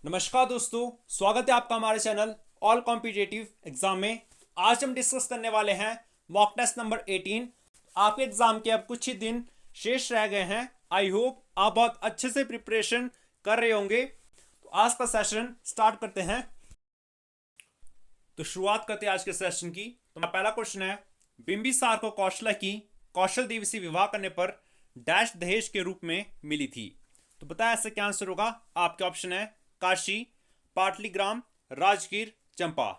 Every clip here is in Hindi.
नमस्कार दोस्तों, स्वागत है आपका हमारे चैनल ऑल कॉम्पिटिटिव एग्जाम में। आज हम डिस्कस करने वाले हैं मॉक टेस्ट नंबर 18। आपके एग्जाम के अब कुछ ही दिन शेष रह गए हैं। आई होप आप बहुत अच्छे से प्रिपरेशन कर रहे होंगे। तो आज का सेशन स्टार्ट करते हैं। तो शुरुआत करते हैं आज के सेशन की। तो पहला क्वेश्चन है, बिंबिसार को कौशला की कौशल देवी से विवाह करने पर डैश दहेज के रूप में मिली थी। तो बताया ऐसा क्या आंसर होगा। आपके ऑप्शन है काशी, पाटलीग्राम, राजगीर, चंपा।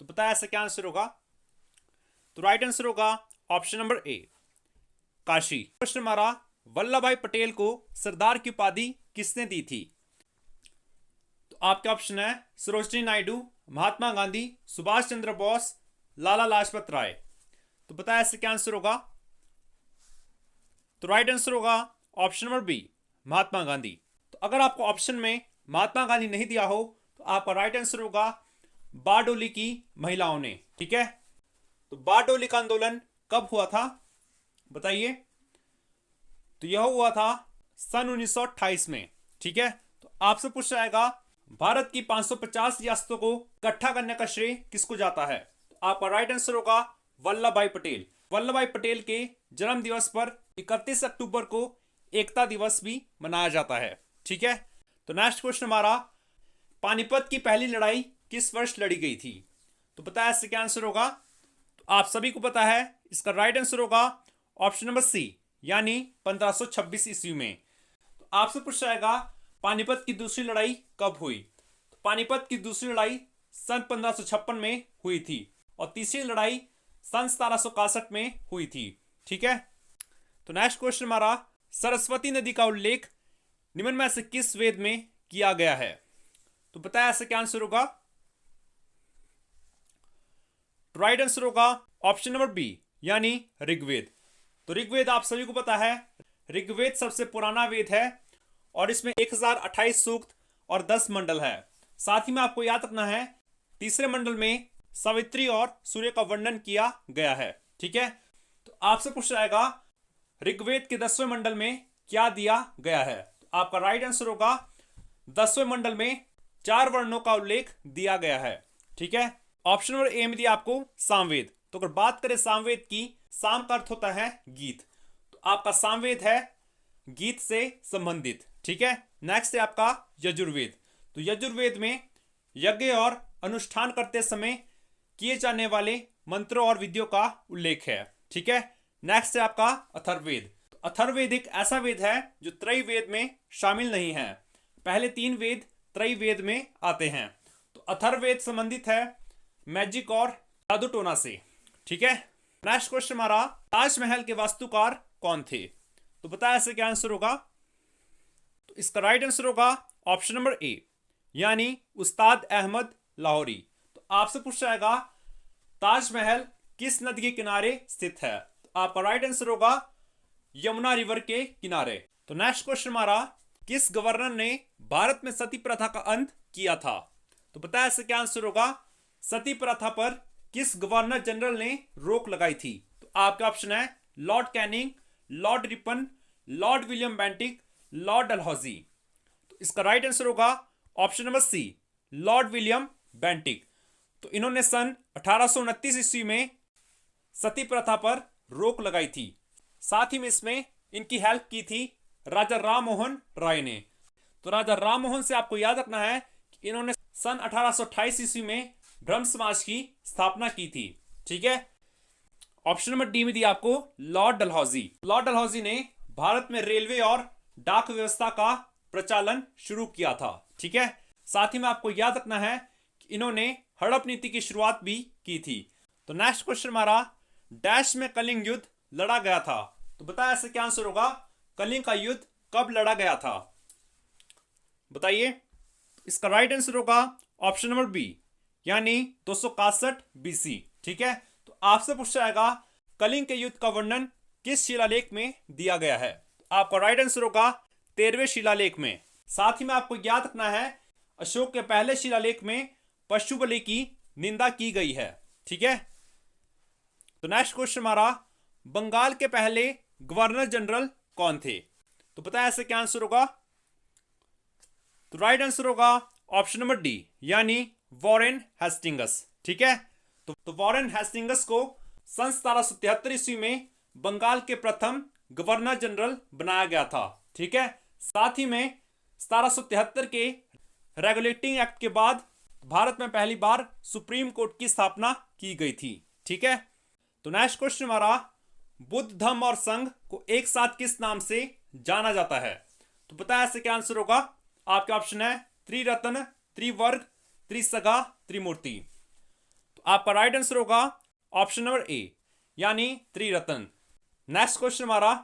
तो बताया ऐसा क्या आंसर होगा। तो राइट आंसर होगा ऑप्शन नंबर ए, काशी। प्रश्न हमारा, वल्लभ भाई पटेल को सरदार की उपाधि किसने दी थी। तो आपके ऑप्शन है सरोजिनी नायडू, महात्मा गांधी, सुभाष चंद्र बोस, लाला लाजपत राय। तो बताया ऐसा क्या आंसर होगा। तो राइट आंसर होगा option number B, Mahatma Gandhi. तो अगर आपको ऑप्शन में महात्मा गांधी नहीं दिया हो तो आपका राइट आंसर होगा बारडोली की महिलाओं ने। ठीक है, तो बारडोली का आंदोलन कब हुआ था बताइए। तो यह हुआ था सन 1928 में। ठीक है, तो आपसे पूछा जाएगा भारत की 550 रियासतों को इकट्ठा करने का श्रेय किसको जाता है। तो आपका राइट आंसर होगा वल्लभ भाई पटेल। वल्लभ भाई पटेल के जन्म दिवस पर 31 अक्टूबर को एकता दिवस भी मनाया जाता है। ठीक है, तो नेक्स्ट क्वेश्चन हमारा, पानीपत की पहली लड़ाई किस वर्ष लड़ी गई थी। तो बताया इससे क्या आंसर होगा। तो आप सभी को पता है, इसका राइट आंसर होगा ऑप्शन नंबर सी, यानी 1526 ईस्वी में। तो आपसे पूछा जाएगा पानीपत की दूसरी लड़ाई कब हुई। तो पानीपत की दूसरी लड़ाई सन 1556 में हुई थी और तीसरी लड़ाई सन 1761 में हुई थी। ठीक है, तो नेक्स्ट क्वेश्चन हमारा, सरस्वती नदी का उल्लेख निम्न में से किस वेद में किया गया है। तो बताया ऐसे क्या आंसर होगा। राइट आंसर होगा ऑप्शन नंबर बी, यानी ऋग्वेद। तो ऋग्वेद आप सभी को पता है, ऋग्वेद सबसे पुराना वेद है और इसमें 1028 सूक्त और 10 मंडल है। साथ ही में आपको याद रखना है, तीसरे मंडल में सावित्री और सूर्य का वर्णन किया गया है। ठीक है, तो आपसे पूछा जाएगा ऋग्वेद के 10वें मंडल में क्या दिया गया है। तो आपका राइट आंसर होगा 10वें मंडल में 4 वर्णों का उल्लेख दिया गया है। ठीक है, ऑप्शन नंबर ए में दिया आपको सामवेद। तो अगर बात करें सामवेद की, साम का अर्थ होता है गीत, तो आपका सामवेद है गीत से संबंधित। ठीक है, नेक्स्ट है आपका यजुर्वेद। तो यजुर्वेद में यज्ञ और अनुष्ठान करते समय किए जाने वाले मंत्रों और विधियों का उल्लेख है। ठीक है, नेक्स्ट है आपका अथर्ववेद। तो अथर्ववेद एक ऐसा वेद है जो त्रैवेद में शामिल नहीं है। पहले 3 वेद त्रैवेद में आते हैं। तो अथर्ववेद संबंधित है मैजिक और जादू टोना से। ठीक है, नेक्स्ट क्वेश्चन हमारा, ताजमहल के वास्तुकार कौन थे। तो बताया ऐसे क्या आंसर होगा। तो इसका राइट आंसर होगा ऑप्शन नंबर ए, यानी उस्ताद अहमद लाहौरी। तो आपसे पूछा जाएगा ताजमहल किस नदी के किनारे स्थित है। तो आपका राइट आंसर होगा यमुना रिवर के किनारे। तो नेक्स्ट क्वेश्चन हमारा, किस गवर्नर ने भारत में सती प्रथा का अंत किया था। तो बताया इससे क्या आंसर होगा। सती प्रथा पर किस गवर्नर जनरल ने रोक लगाई थी। तो आपका ऑप्शन है Lord Canning, Lord Ripon, Lord William Bentinck, Lord Dalhousie. तो इसका राइट आंसर होगा option number C, Lord William Bentinck. तो इन्होंने सन 1829 ईस्वी में सती प्रथा पर रोक लगाई थी। साथ ही में इसमें इनकी हेल्प की थी राजा राम मोहन राय ने। तो राजा राम मोहन से आपको याद रखना है कि इन्होंने सन 1828 ईस्वी में ब्रह्म समाज की स्थापना की थी। ठीक है, ऑप्शन नंबर डी में दिया आपको लॉर्ड डलहौजी। लॉर्ड डलहौजी ने भारत में रेलवे और डाक व्यवस्था का प्रचालन शुरू किया था। ठीक है, साथ ही में आपको याद रखना है कि इन्होंने हड़प नीति की शुरुआत भी की थी। तो नेक्स्ट क्वेश्चन हमारा, डैश में कलिंग युद्ध लड़ा गया था। तो बताया ऐसे क्या आंसर होगा। कलिंग का युद्ध कब लड़ा गया था बताइए। इसका राइट आंसर होगा ऑप्शन नंबर बी, यानी 261 बीसी। ठीक है, तो आपसे पूछा जाएगा कलिंग के युद्ध का वर्णन किस शिलालेख में दिया गया है। तो आपका राइट आंसर होगा 13वें शिलालेख में। साथ ही में आपको याद रखना है अशोक के पहले शिलालेख में पशु बलि की निंदा की गई है। ठीक है, तो नेक्स्ट क्वेश्चन हमारा, बंगाल के पहले गवर्नर जनरल कौन थे। तो बताया ऐसे क्या आंसर होगा। तो राइट आंसर होगा ऑप्शन नंबर डी, यानी वॉरेन हेस्टिंगस। ठीक है, तो वॉरेन हेस्टिंगस को सन 1773 ईस्वी में बंगाल के प्रथम गवर्नर जनरल बनाया गया था। ठीक है, साथ ही में 1773 के रेगुलेटिंग एक्ट के बाद भारत में पहली बार सुप्रीम कोर्ट की स्थापना की गई थी। ठीक है, तो नेक्स्ट क्वेश्चन हमारा, बुद्ध धम्म और संघ को एक साथ किस नाम से जाना जाता है? तो पता है ऐसे क्या आंसर होगा? आपके ऑप्शन है त्रिरत्न, त्रिवर्ग, त्रिसगा, त्रिमूर्ति। तो आपका राइट आंसर होगा ऑप्शन नंबर ए, यानी त्रिरत्न। नेक्स्ट क्वेश्चन हमारा,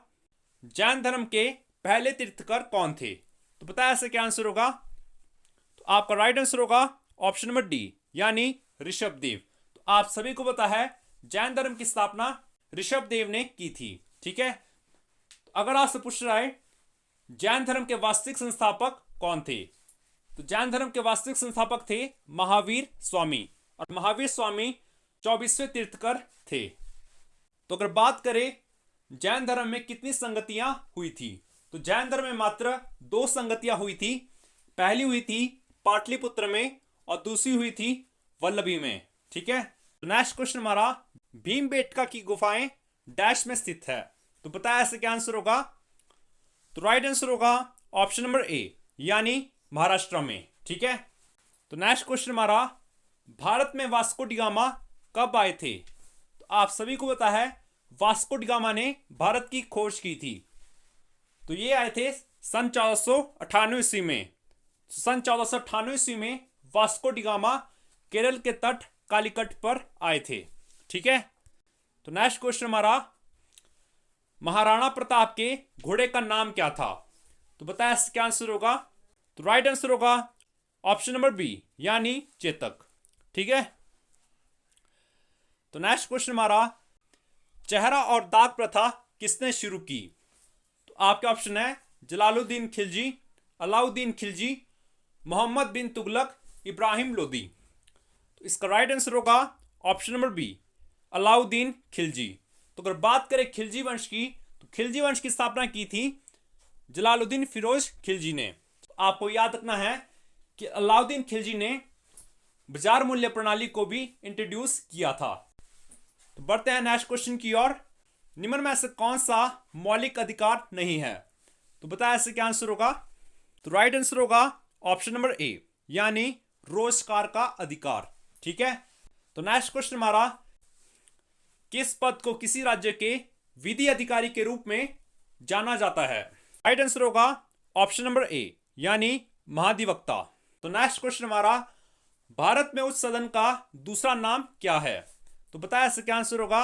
जैन धर्म के पहले तीर्थकर कौन थे? तो पता है ऐसे क्या आंसर होगा? तो आपका राइट आंसर होगा ऑप्शन नंबर डी, यानी ऋषभदेव। तो आप सभी को पता है जैन धर्म की स्थापना ऋषभदेव ने की थी। ठीक है, तो अगर आपसे पूछ रहा है जैन धर्म के वास्तविक संस्थापक कौन थे, तो जैन धर्म के वास्तविक संस्थापक थे महावीर स्वामी, और महावीर स्वामी 24वें तीर्थकर थे। तो अगर बात करें जैन धर्म में कितनी संगतियां हुई थी, तो जैन धर्म में मात्र 2 संगतियां हुई थी। पहली हुई थी पाटलिपुत्र में और दूसरी हुई थी वल्लभी में। ठीक है, तो नेक्स्ट क्वेश्चन हमारा, भीमबेटका की गुफाएं डैश में स्थित है? तो पता है ऐसे क्या आंसर होगा? तो राइट आंसर होगा ऑप्शन नंबर ए, यानी महाराष्ट्र में। ठीक है, तो नेक्स्ट क्वेश्चन हमारा, भारत में वास्को डी गामा कब आए थे? तो आप सभी को पता है वास्को डी गामा ने भारत की खोज की थी। तो ये आए थे सन 1498 ईस्वी में। सन 1498 ईस्वी में वास्को डी गामा केरल के तट कालीकट पर आए थे। ठीक है, तो नेक्स्ट क्वेश्चन हमारा, महाराणा प्रताप के घोड़े का नाम क्या था? तो बताया क्या आंसर होगा? तो राइट आंसर होगा ऑप्शन नंबर बी, यानी चेतक। ठीक है, तो नेक्स्ट क्वेश्चन हमारा, चेहरा और दाग प्रथा किसने शुरू की? तो आपके ऑप्शन है जलालुद्दीन खिलजी, अलाउद्दीन खिलजी, मोहम्मद बिन तुगलक, इब्राहिम लोदी। तो इसका राइट आंसर होगा option number B, Alauddin Khilji. तो अगर बात करें खिलजी वंश की, तो खिलजी वंश की स्थापना की थी जलालुद्दीन फिरोज खिलजी ने। तो आपको याद रखना है कि अलाउद्दीन खिलजी ने बाजार मूल्य प्रणाली को भी इंट्रोड्यूस किया था। तो बढ़ते हैं नेक्स्ट क्वेश्चन की ओर, निम्न में से कौन सा मौलिक अधिकार नहीं है? तो बताया ऐसे क्या आंसर होगा? तो राइट आंसर होगा ऑप्शन नंबर ए, यानी रोजगार का अधिकार। ठीक है, तो नेक्स्ट क्वेश्चन हमारा, किस पद को किसी राज्य के विधि अधिकारी के रूप में जाना जाता है? राइट आंसर होगा ऑप्शन नंबर ए, यानी महाधिवक्ता। तो नेक्स्ट क्वेश्चन हमारा, भारत में उच्च सदन का दूसरा नाम क्या है? तो बताया इससे क्या आंसर होगा?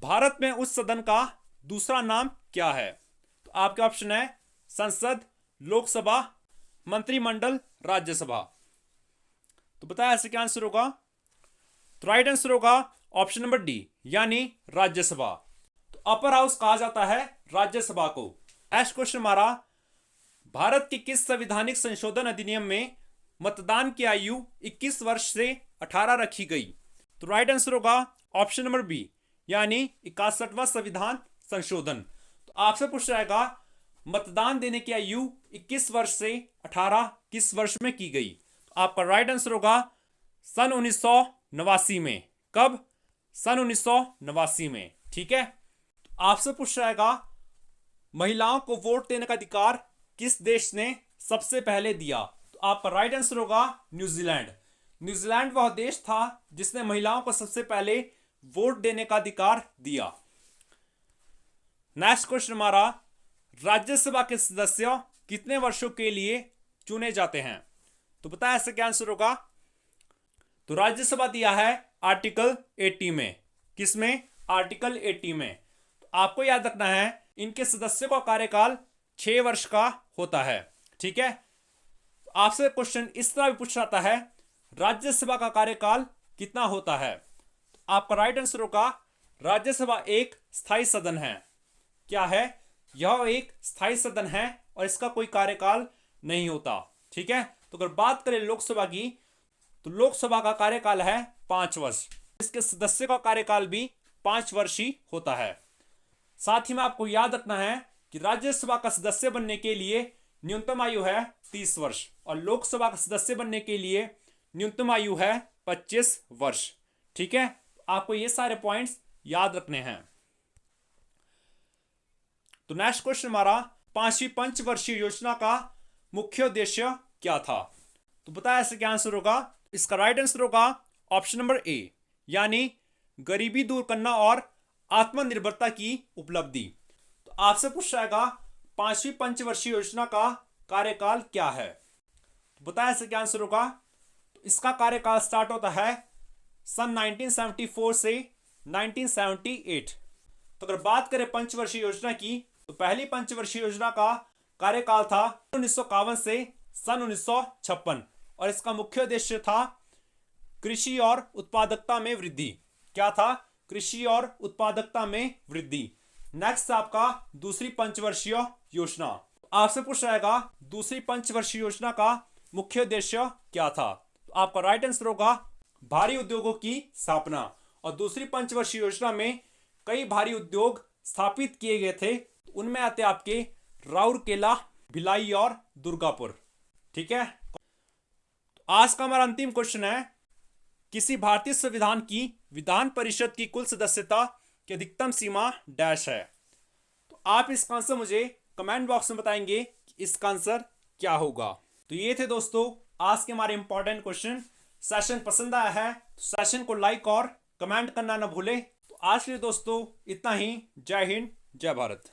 भारत में उच्च सदन का दूसरा नाम क्या है? तो आपके ऑप्शन है संसद, लोकसभा, मंत्रिमंडल, राज्यसभा। तो बताया इससे क्या आंसर होगा? तो राइट आंसर होगा ऑप्शन नंबर डी, यानी राज्यसभा। तो अपर हाउस कहा जाता है राज्यसभा को। नेक्स्ट क्वेश्चन हमारा, भारत के किस संवैधानिक संशोधन अधिनियम में मतदान की आयु 21 वर्ष से 18 रखी गई? तो राइट आंसर होगा ऑप्शन नंबर बी, यानी 61वां संविधान संशोधन। तो आपसे पूछ जाएगा मतदान देने की आयु 21 वर्ष से 18 किस वर्ष में की गई? तो आपका राइट आंसर होगा सन 1989 में। कब? सन 1989 में। ठीक है, तो आपसे पूछ जाएगा महिलाओं को वोट देने का अधिकार किस देश ने सबसे पहले दिया? तो आपका राइट आंसर होगा न्यूजीलैंड। न्यूजीलैंड वह देश था जिसने महिलाओं को सबसे पहले वोट देने का अधिकार दिया। नेक्स्ट क्वेश्चन हमारा, राज्यसभा के सदस्य कितने वर्षों के लिए चुने जाते हैं? तो बताया इससे क्या आंसर होगा? तो राज्यसभा दिया है आर्टिकल 80 में। किसमें? आर्टिकल 80 में। तो आपको याद रखना है इनके सदस्यों का कार्यकाल 6 वर्ष का होता है। ठीक है, तो आपसे क्वेश्चन इस तरह भी पूछ जाता है राज्यसभा का कार्यकाल कितना होता है? तो आपका राइट आंसर होगा राज्यसभा एक स्थायी सदन है। क्या है? यह एक स्थायी सदन है और इसका कोई कार्यकाल नहीं होता। ठीक है, तो अगर बात करें लोकसभा की, तो लोकसभा का कार्यकाल है 5 वर्ष। इसके सदस्य का कार्यकाल भी 5 वर्ष ही होता है। साथ ही में आपको याद रखना है कि राज्यसभा का सदस्य बनने के लिए न्यूनतम आयु है 30 वर्ष और लोकसभा का सदस्य बनने के लिए न्यूनतम आयु है 25 वर्ष। ठीक है, आपको ये सारे पॉइंट्स याद रखने हैं। तो नेक्स्ट क्वेश्चन हमारा, पांचवी पंचवर्षीय योजना का मुख्य उद्देश्य क्या था? तो बताया इसका क्या आंसर होगा? इसका राइट आंसर होगा ऑप्शन नंबर ए, यानी गरीबी दूर करना और आत्मनिर्भरता की उपलब्धि। तो आपसे पूछ जाएगा पांचवी पंचवर्षीय योजना का कार्यकाल क्या है? तो बताया इसका क्या आंसर होगा? तो इसका कार्यकाल स्टार्ट होता है सन 1974 से 1978। तो अगर बात करें पंचवर्षीय योजना की, तो पहली पंचवर्षीय योजना का कार्यकाल था 1951 से सन 1956 और इसका मुख्य उद्देश्य था कृषि और उत्पादकता में वृद्धि। क्या था? कृषि और उत्पादकता में वृद्धि। नेक्स्ट आपका दूसरी पंचवर्षीय योजना। आपसे पूछ जाएगा दूसरी पंचवर्षीय योजना का मुख्य उद्देश्य क्या था? तो आपका राइट आंसर होगा भारी उद्योगों की स्थापना। और दूसरी पंचवर्षीय योजना में कई भारी उद्योग स्थापित किए गए थे, उनमें आते आपके राउरकेला, भिलाई और दुर्गापुर। ठीक है, तो आज का हमारा अंतिम क्वेश्चन है, किसी भारतीय संविधान की विधान परिषद की कुल सदस्यता की अधिकतम सीमा डैश है? तो आप इसका आंसर मुझे कमेंट बॉक्स में बताएंगे कि इसका आंसर क्या होगा। तो ये थे दोस्तों आज के हमारे इंपॉर्टेंट क्वेश्चन। सेशन पसंद आया है तो सेशन को लाइक और कमेंट करना ना भूले। तो आज के लिए दोस्तों इतना ही। जय हिंद, जय भारत।